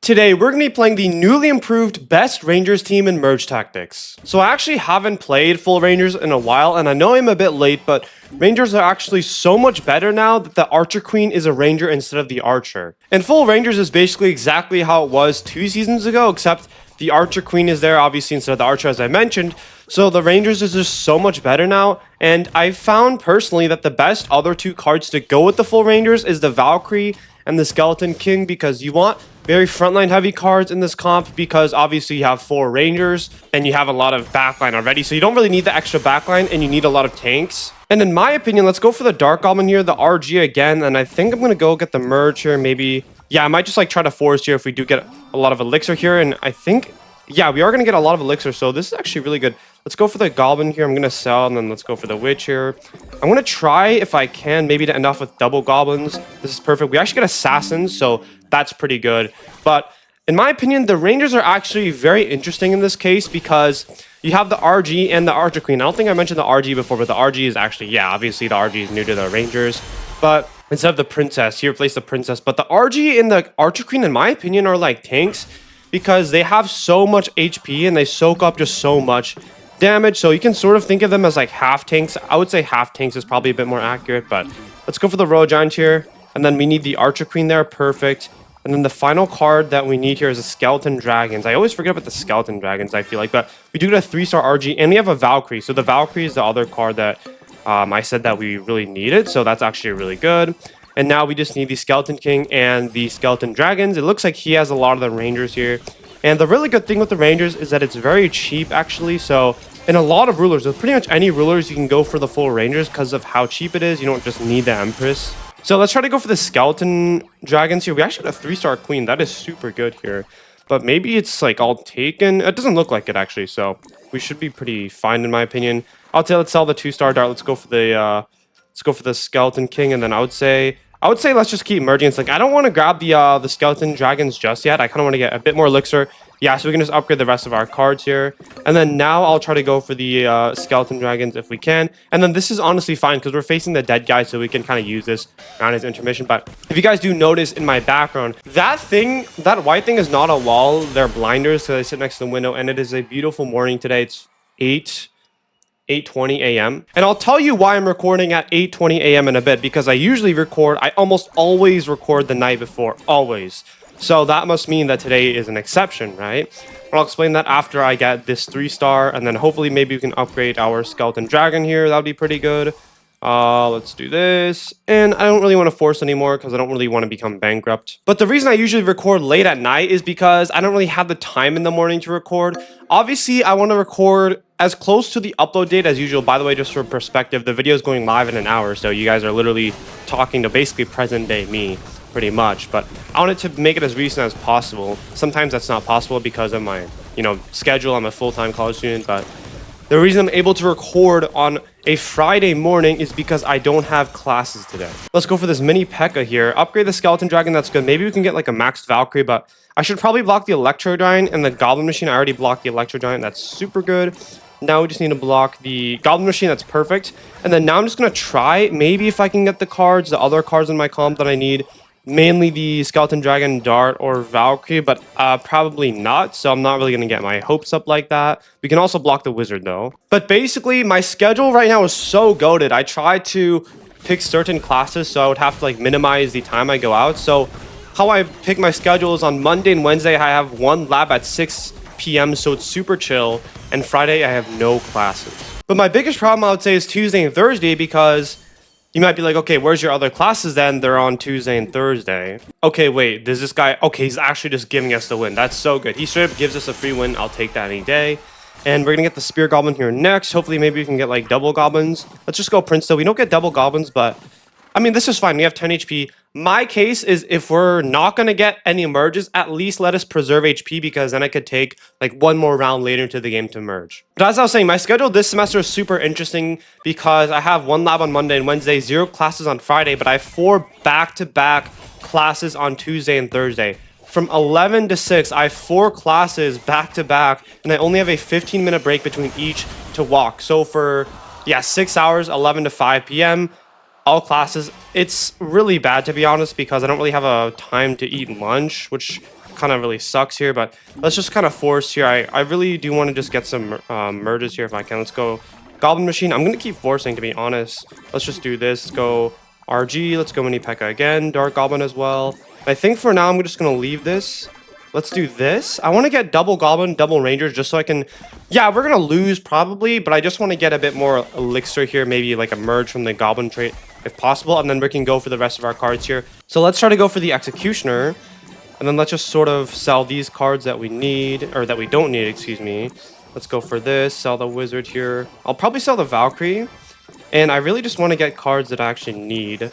Today, we're going to be playing the newly improved Best Rangers team in Merge Tactics. So I actually haven't played full Rangers in a while, and I know I'm a bit late, but Rangers are actually so much better now that the Archer Queen is a Ranger instead of the Archer. And full Rangers is basically exactly how it was 2 seasons ago, except the Archer Queen is there, obviously, instead of the Archer, as I mentioned. So the Rangers is just so much better now, and I found personally that the best other 2 cards to go with the full Rangers is the Valkyrie and the Skeleton King, because you want very frontline heavy cards in this comp, because obviously you have 4 Rangers and you have a lot of backline already, so you don't really need the extra backline and you need a lot of tanks. And in my opinion, let's go for the Dark Goblin here, the RG again, and I think I'm going to go get the Merge here, maybe. Yeah, I might just like try to force here if we do get a lot of Elixir here, and I think, yeah, we are going to get a lot of Elixir, so this is actually really good. Let's go for the Goblin here. I'm going to sell, and then let's go for the Witch here. I'm going to try, if I can, maybe to end off with double Goblins. This is perfect. We actually get Assassins, so that's pretty good. But in my opinion, the Rangers are actually very interesting in this case because you have the RG and the Archer Queen. I don't think I mentioned the RG before, but the RG is actually, yeah, obviously the RG is new to the Rangers. But instead of the Princess, here place the Princess. But the RG and the Archer Queen, in my opinion, are like tanks because they have so much HP and they soak up just so much damage. So you can sort of think of them as like half tanks. I would say half tanks is probably a bit more accurate, but let's go for the Royal Giant here. And then we need the Archer Queen there. Perfect. And then the final card that we need here is a Skeleton Dragons. I always forget about the Skeleton Dragons, I feel like. But we do get a 3-star RG, and we have a Valkyrie. So the Valkyrie is the other card that I said that we really needed. So that's actually really good. And now we just need the Skeleton King and the Skeleton Dragons. It looks like he has a lot of the Rangers here. And the really good thing with the Rangers is that it's very cheap, actually. So in a lot of rulers, with pretty much any rulers, you can go for the full Rangers because of how cheap it is. You don't just need the Empress. So let's try to go for the Skeleton Dragons here. We actually got a 3-star Queen. That is super good here. But maybe it's like all taken. It doesn't look like it, actually. So we should be pretty fine, in my opinion. I'll say let's sell the 2-star Dart. Let's go for the Skeleton King, and then I would say let's just keep merging. It's like I don't want to grab the Skeleton Dragons just yet. I kind of want to get a bit more Elixir. Yeah, so we can just upgrade the rest of our cards here. And then now I'll try to go for the Skeleton Dragons if we can. And then this is honestly fine because we're facing the dead guy, so we can kind of use this around his intermission. But if you guys do notice in my background, that white thing is not a wall. They're blinders, so they sit next to the window. And it is a beautiful morning today. It's 8:20 a.m. And I'll tell you why I'm recording at 8:20 a.m. in a bit, because I almost always record the night before, always. So that must mean that today is an exception, right? And I'll explain that after I get this 3-star, and then hopefully maybe we can upgrade our Skeleton Dragon here. That would be pretty good. Let's do this. And I don't really want to force anymore because I don't really want to become bankrupt. But the reason I usually record late at night is because I don't really have the time in the morning to record. Obviously, I want to record as close to the upload date as usual. By the way, just for perspective, the video is going live in an hour, so you guys are literally talking to basically present day me, pretty much. But I wanted to make it as recent as possible. Sometimes that's not possible because of my, schedule. I'm a full-time college student, but the reason I'm able to record on a Friday morning is because I don't have classes today. Let's go for this mini P.E.K.K.A here. Upgrade the Skeleton Dragon, that's good. Maybe we can get like a maxed Valkyrie, but I should probably block the Electro Giant and the Goblin Machine. I already blocked the Electro Giant. That's super good. Now we just need to block the Goblin Machine. That's perfect. And then now I'm just going to try, maybe if I can get the other cards in my comp that I need. Mainly the Skeleton Dragon, Dart, or Valkyrie, but probably not, so I'm not really going to get my hopes up like that. We can also block the Wizard, though. But basically, my schedule right now is so goated. I try to pick certain classes, so I would have to like minimize the time I go out. So how I pick my schedule is on Monday and Wednesday, I have 1 lab at 6 p.m., so it's super chill, and Friday, I have no classes. But my biggest problem, I would say, is Tuesday and Thursday, because you might be like, okay, where's your other classes then? They're on Tuesday and Thursday. Okay, wait, does this guy... Okay, he's actually just giving us the win. That's so good. He straight up gives us a free win. I'll take that any day. And we're going to get the Spear Goblin here next. Hopefully, maybe we can get, like, double Goblins. Let's just go Prince, though. We don't get double Goblins, but... I mean, this is fine. We have 10 HP. My case is if we're not going to get any merges, at least let us preserve HP, because then I could take like 1 more round later into the game to merge. But as I was saying, my schedule this semester is super interesting because I have 1 lab on Monday and Wednesday, 0 classes on Friday, but I have 4 back-to-back classes on Tuesday and Thursday. From 11 to 6, I have 4 classes back-to-back, and I only have a 15-minute break between each to walk. So for, 6 hours, 11 to 5 p.m., all classes. It's really bad, to be honest, because I don't really have a time to eat lunch, which kind of really sucks here, but let's just kind of force here. I really do want to just get some merges here if I can. Let's go Goblin Machine. I'm going to keep forcing, to be honest. Let's just do this. Let's go RG. Let's go Mini P.E.K.K.A again. Dark Goblin as well. I think for now, I'm just going to leave this. Let's do this. I want to get double Goblin, double Rangers, just so I can... Yeah, we're going to lose probably, but I just want to get a bit more elixir here. Maybe like a merge from the Goblin trait if possible, and then we can go for the rest of our cards here. So let's try to go for the Executioner. And then let's just sort of sell these cards that we need, or that we don't need, excuse me. Let's go for this, sell the Wizard here. I'll probably sell the Valkyrie. And I really just want to get cards that I actually need.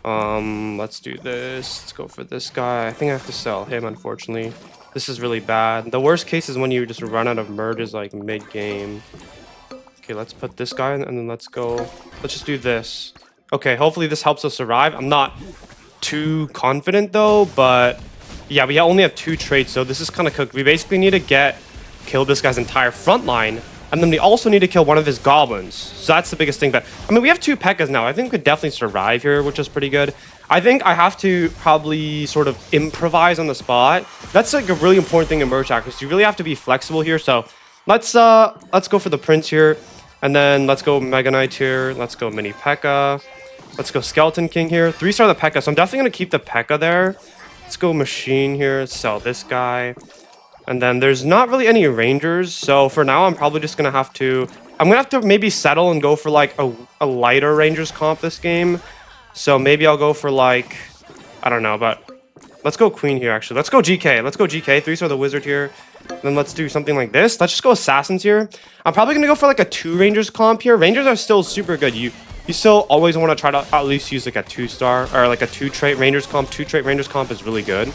Let's do this. Let's go for this guy. I think I have to sell him, unfortunately. This is really bad. The worst case is when you just run out of merges like mid-game. Okay, let's put this guy in, and then let's go. Let's just do this. Okay, hopefully this helps us survive. I'm not too confident though, but yeah, we only have 2 traits, so this is kind of cooked. We basically need to kill this guy's entire front line, and then we also need to kill one of his goblins. So that's the biggest thing. But I mean, we have 2 P.E.K.K.As now. I think we could definitely survive here, which is pretty good. I think I have to probably sort of improvise on the spot. That's like a really important thing in merge tactics. You really have to be flexible here. So let's go for the Prince here, and then let's go Mega Knight here. Let's go Mini P.E.K.K.A. Let's go Skeleton King here. 3-star the P.E.K.K.A. So I'm definitely gonna keep the P.E.K.K.A. there. Let's go Machine here. Sell this guy. And then there's not really any Rangers. So for now, I'm probably just gonna have to... I'm gonna have to maybe settle and go for like a lighter Rangers comp this game. So maybe I'll go for like... I don't know, but... Let's go Queen here, actually. Let's go GK. Let's go GK. 3-star the Wizard here. Then let's do something like this. Let's just go Assassins here. I'm probably gonna go for like a 2 Rangers comp here. Rangers are still super good. You still always want to try to at least use like a 2-star or like a 2-trait Rangers comp. 2-trait Rangers comp is really good.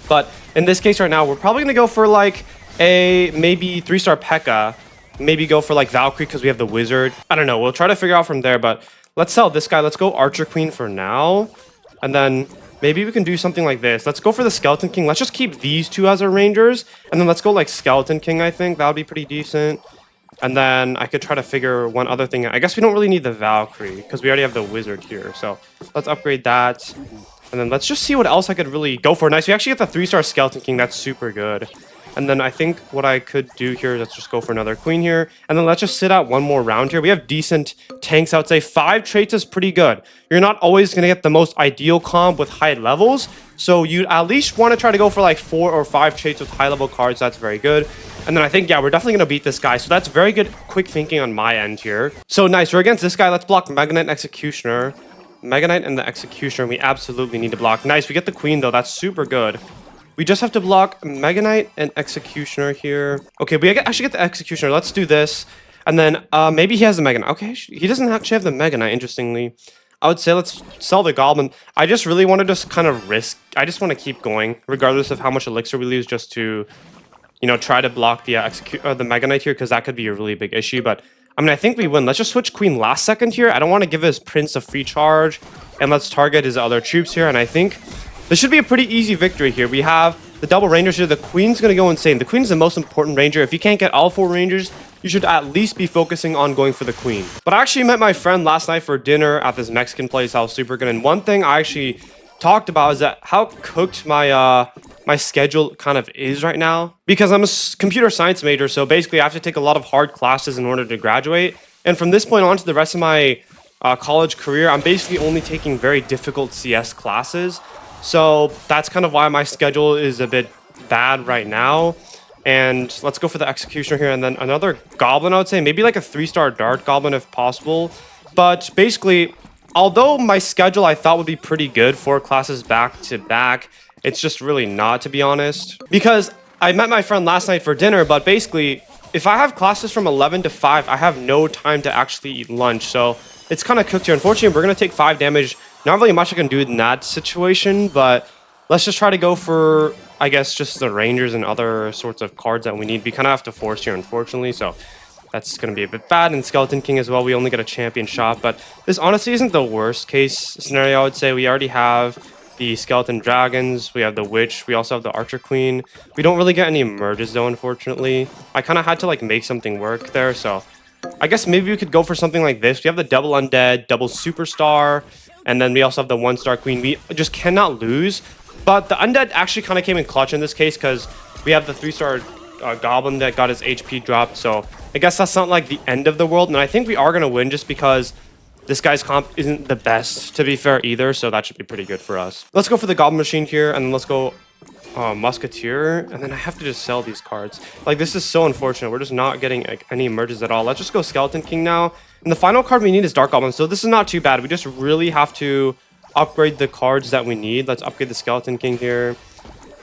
But in this case right now, we're probably going to go for like a maybe 3-star P.E.K.K.A. Maybe go for like Valkyrie because we have the Wizard. I don't know. We'll try to figure out from there, but let's sell this guy. Let's go Archer Queen for now. And then maybe we can do something like this. Let's go for the Skeleton King. Let's just keep these 2 as our Rangers. And then let's go like Skeleton King, I think. That would be pretty decent. And then I could try to figure one other thing out. I guess we don't really need the Valkyrie because we already have the Wizard here. So let's upgrade that. And then let's just see what else I could really go for. Nice. We actually get the 3-star Skeleton King. That's super good. And then I think what I could do here is let's just go for another Queen here. And then let's just sit out one more round here. We have decent tanks, I would say. 5 traits is pretty good. You're not always going to get the most ideal comp with high levels. So you at least want to try to go for like 4 or 5 traits with high level cards. That's very good. And then I think, yeah, we're definitely going to beat this guy. So that's very good quick thinking on my end here. So nice. We're against this guy. Let's block Mega Knight and Executioner. Mega Knight and the Executioner, we absolutely need to block. Nice. We get the Queen, though. That's super good. We just have to block Mega Knight and Executioner here. Okay, we actually get the Executioner. Let's do this. And then maybe he has the Mega Knight. Okay, he doesn't actually have the Mega Knight, interestingly. I would say let's sell the Goblin. I just really want to just kind of risk. I just want to keep going, regardless of how much elixir we lose, just to... you know, try to block the Mega Knight here, because that could be a really big issue. But, I mean, I think we win. Let's just switch Queen last second here. I don't want to give his Prince a free charge. And let's target his other troops here. And I think this should be a pretty easy victory here. We have the double Rangers here. The Queen's going to go insane. The Queen's the most important Ranger. If you can't get all 4 Rangers, you should at least be focusing on going for the Queen. But I actually met my friend last night for dinner at this Mexican place. I was super good. And one thing I actually talked about is that how cooked my schedule kind of is right now, because I'm a computer science major. So basically I have to take a lot of hard classes in order to graduate. And from this point on to the rest of my college career, I'm basically only taking very difficult CS classes. So that's kind of why my schedule is a bit bad right now. And let's go for the Executioner here. And then another Goblin, I would say. Maybe like a 3-star Dart Goblin if possible. But basically, although my schedule I thought would be pretty good, 4 classes back to back, it's just really not, to be honest. Because I met my friend last night for dinner, but basically, if I have classes from 11 to 5, I have no time to actually eat lunch. So it's kind of cooked here. Unfortunately, we're going to take 5 damage. Not really much I can do in that situation, but let's just try to go for, I guess, just the Rangers and other sorts of cards that we need. We kind of have to force here, unfortunately, so that's going to be a bit bad. And Skeleton King as well, we only get a champion shot, but this honestly isn't the worst case scenario, I would say. We already have the Skeleton Dragons, we have the Witch, we also have the Archer Queen. We don't really get any merges though, unfortunately. I kind of had to like make something work there, so I guess maybe we could go for something like this. We have the double Undead, double Superstar, and then we also have the 1-star Queen. We just cannot lose. But the Undead actually kind of came in clutch in this case because we have the 3-star Goblin that got his HP dropped. So I guess that's not like the end of the world. And I think we are going to win just because this guy's comp isn't the best, to be fair, either. So that should be pretty good for us. Let's go for the Goblin Machine here. And then let's go Musketeer. And then I have to just sell these cards. Like, this is so unfortunate. We're just not getting like, any merges at all. Let's just go Skeleton King now. And the final card we need is Dark Goblin. So this is not too bad. We just really have to upgrade the cards that we need. Let's upgrade the Skeleton King here.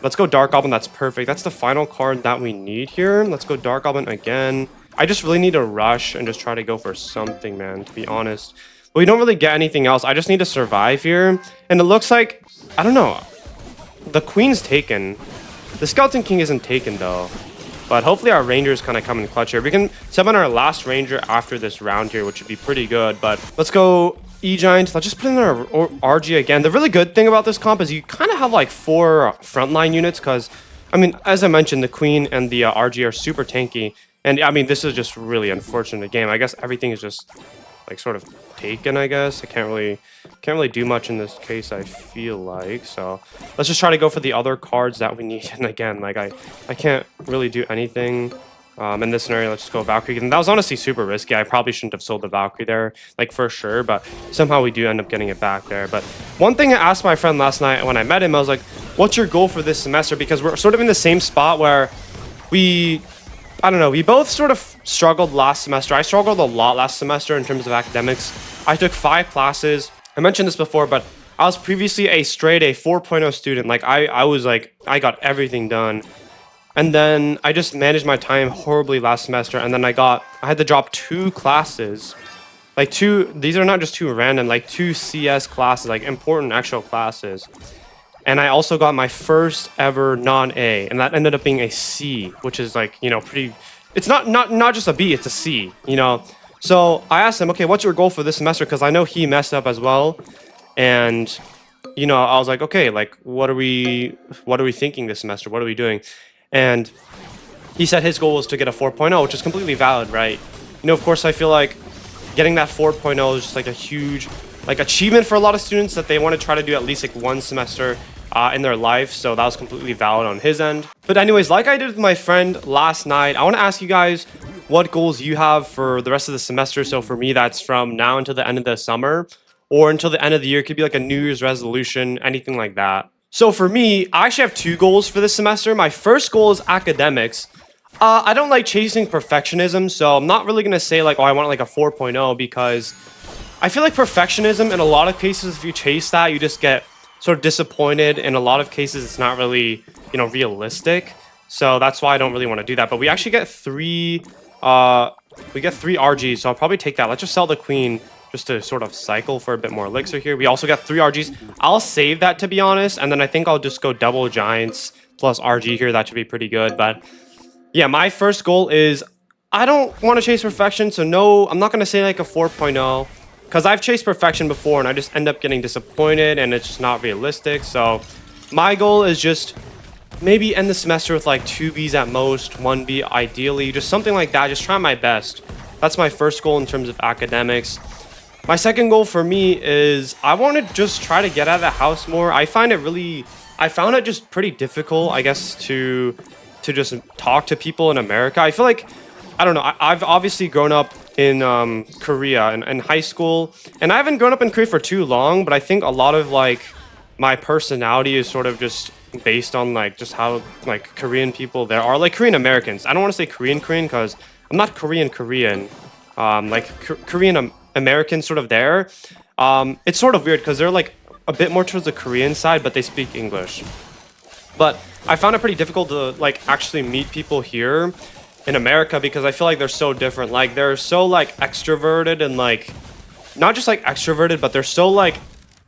Let's go Dark Goblin. That's perfect. That's the final card that we need here. Let's go Dark Goblin again. I just really need to rush and just try to go for something, man, to be honest. But we don't really get anything else. I just need to survive here. And it looks like, I don't know, the Queen's taken. The Skeleton King isn't taken, though. But hopefully our Rangers kind of come in clutch here. We can summon our last Ranger after this round here, which would be pretty good. But let's go E-Giant. Let's just put in our RG again. The really good thing about this comp is you kind of have like 4 frontline units because, I mean, as I mentioned, the Queen and the RG are super tanky. And, I mean, this is just really unfortunate game. I guess everything is just, like, sort of taken, I guess. I can't really do much in this case, I feel like. So let's just try to go for the other cards that we need. And again, like, I can't really do anything. In this scenario, let's just go Valkyrie. And that was honestly super risky. I probably shouldn't have sold the Valkyrie there, like, for sure. But somehow we do end up getting it back there. But one thing I asked my friend last night when I met him, I was like, what's your goal for this semester? Because we're sort of in the same spot where I don't know, we both sort of struggled last semester. I struggled a lot last semester in terms of academics. I took 5 classes. I mentioned this before, but I was previously a straight A 4.0 student. Like, I was like, I got everything done. And then I just managed my time horribly last semester. And then I had to drop 2 classes. Like these are not just 2 random, like 2 CS classes, like important actual classes. And I also got my first ever non-A, and that ended up being a C, which is like, you know, pretty, it's not just a B, it's a C, you know. So I asked him, okay, what's your goal for this semester? Because I know he messed up as well. And, you know, I was like, okay, like, what are we thinking this semester? What are we doing? And he said his goal was to get a 4.0, which is completely valid, right? You know, of course, I feel like getting that 4.0 is just like a huge like achievement for a lot of students that they want to try to do at least like 1 semester in their life. So that was completely valid on his end. But anyways, like I did with my friend last night, I want to ask you guys what goals you have for the rest of the semester. So for me, that's from now until the end of the summer or until the end of the year. It could be like a New Year's resolution, anything like that. So for me, I actually have 2 goals for this semester. My first goal is academics. I don't like chasing perfectionism, so I'm not really going to say like, oh, I want like a 4.0 because I feel like perfectionism in a lot of cases, if you chase that, you just get sort of disappointed. In a lot of cases, it's not really, you know, realistic. So that's why I don't really want to do that. But we actually get 3 RGs, so I'll probably take that. Let's just sell the Queen just to sort of cycle for a bit more elixir here. We also got 3 RGs. I'll save that, to be honest, and then I think I'll just go double Giants plus RG here. That should be pretty good. But yeah, my first goal is I don't want to chase perfection, so no, I'm not going to say like a 4.0 because I've chased perfection before and I just end up getting disappointed and it's just not realistic. So my goal is just maybe end the semester with like 2 Bs at most, 1 B ideally, just something like that. Just try my best. That's my first goal in terms of academics. My second goal for me is I want to just try to get out of the house more. I found it just pretty difficult, I guess, to just talk to people in America. I feel like, I don't know, I've obviously grown up in Korea in high school, and I haven't grown up in Korea for too long, but I think a lot of like my personality is sort of just based on like just how like Korean people there are, like Korean Americans. I don't want to say Korean because I'm not Korean, like Korean American sort of there. It's sort of weird because they're like a bit more towards the Korean side, but they speak English. But I found it pretty difficult to like actually meet people here in America because I feel like they're so different. Like they're so like extroverted and like not just like extroverted, but they're so like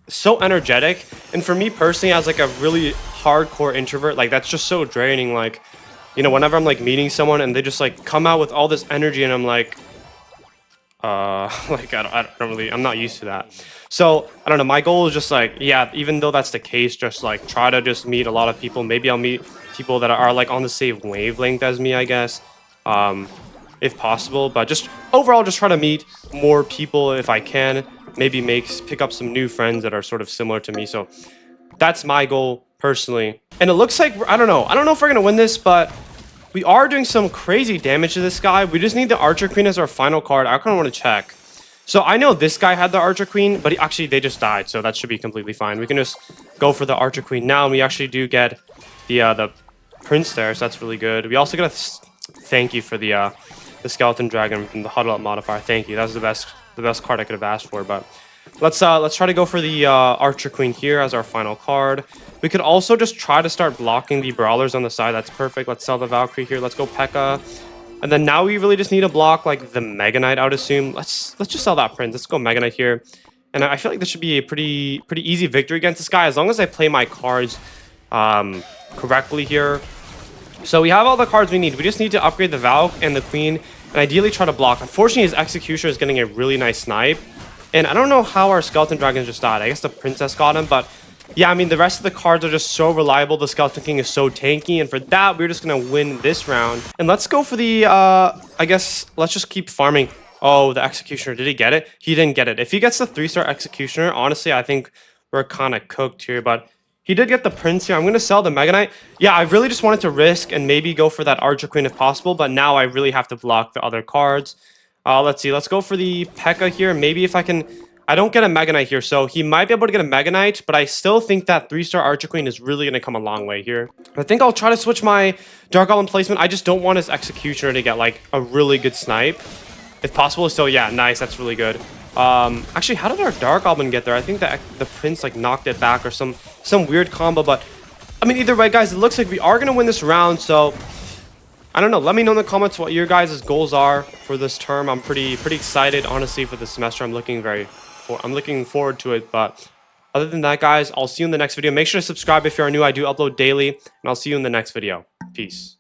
so energetic. And for me personally, as like a really hardcore introvert, like that's just so draining. Like, you know, whenever I'm like meeting someone and they just like come out with all this energy and I'm like like I'm not used to that. So I don't know, my goal is just like, yeah, even though that's the case, just like try to just meet a lot of people. Maybe I'll meet people that are like on the same wavelength as me, I guess, if possible. But just overall, just try to meet more people if I can. Maybe pick up some new friends that are sort of similar to me. So that's my goal personally. And it looks like, I don't know if we're gonna win this, but we are doing some crazy damage to this guy. We just need the Archer Queen as our final card. I kind of want to check. So I know this guy had the Archer Queen, but they just died, so that should be completely fine. We can just go for the Archer Queen now, and we actually do get the Prince there, so that's really good. We also got a thank you for the Skeleton Dragon from the Huddle Up modifier. Thank you. That was the best card I could have asked for. But let's try to go for the Archer Queen here as our final card. We could also just try to start blocking the Brawlers on the side. That's perfect. Let's sell the Valkyrie here. Let's go P.E.K.K.A. And then now we really just need to block like the Mega Knight, I would assume. Let's just sell that Prince. Let's go Mega Knight here. And I feel like this should be a pretty easy victory against this guy as long as I play my cards correctly here. So we have all the cards we need. We just need to upgrade the Valk and the Queen and ideally try to block. Unfortunately, his Executioner is getting a really nice snipe. And I don't know how our Skeleton Dragon just died. I guess the Princess got him, but yeah, I mean, the rest of the cards are just so reliable. The Skeleton King is so tanky, and for that, we're just going to win this round. And let's go for the, I guess, let's just keep farming. Oh, the Executioner. Did he get it? He didn't get it. If he gets the 3-star Executioner, honestly, I think we're kind of cooked here, but he did get the Prince here. I'm going to sell the Mega Knight. Yeah, I really just wanted to risk and maybe go for that Archer Queen if possible, but now I really have to block the other cards. Let's see. Let's go for the P.E.K.K.A. here. Maybe if I can... I don't get a Mega Knight here, so he might be able to get a Mega Knight, but I still think that 3-star Archer Queen is really going to come a long way here. I think I'll try to switch my Dark Goblin placement. I just don't want his Executioner to get, like, a really good snipe. If possible, so yeah, nice. That's really good. Actually, how did our Dark Goblin get there? I think that the Prince, like, knocked it back or some weird combo, but... I mean, either way, guys, it looks like we are going to win this round, so... I don't know. Let me know in the comments what your guys' goals are for this term. I'm pretty excited, honestly, for this semester. I'm looking forward to it, but other than that, guys, I'll see you in the next video. Make sure to subscribe if you are new. I do upload daily, and I'll see you in the next video. Peace.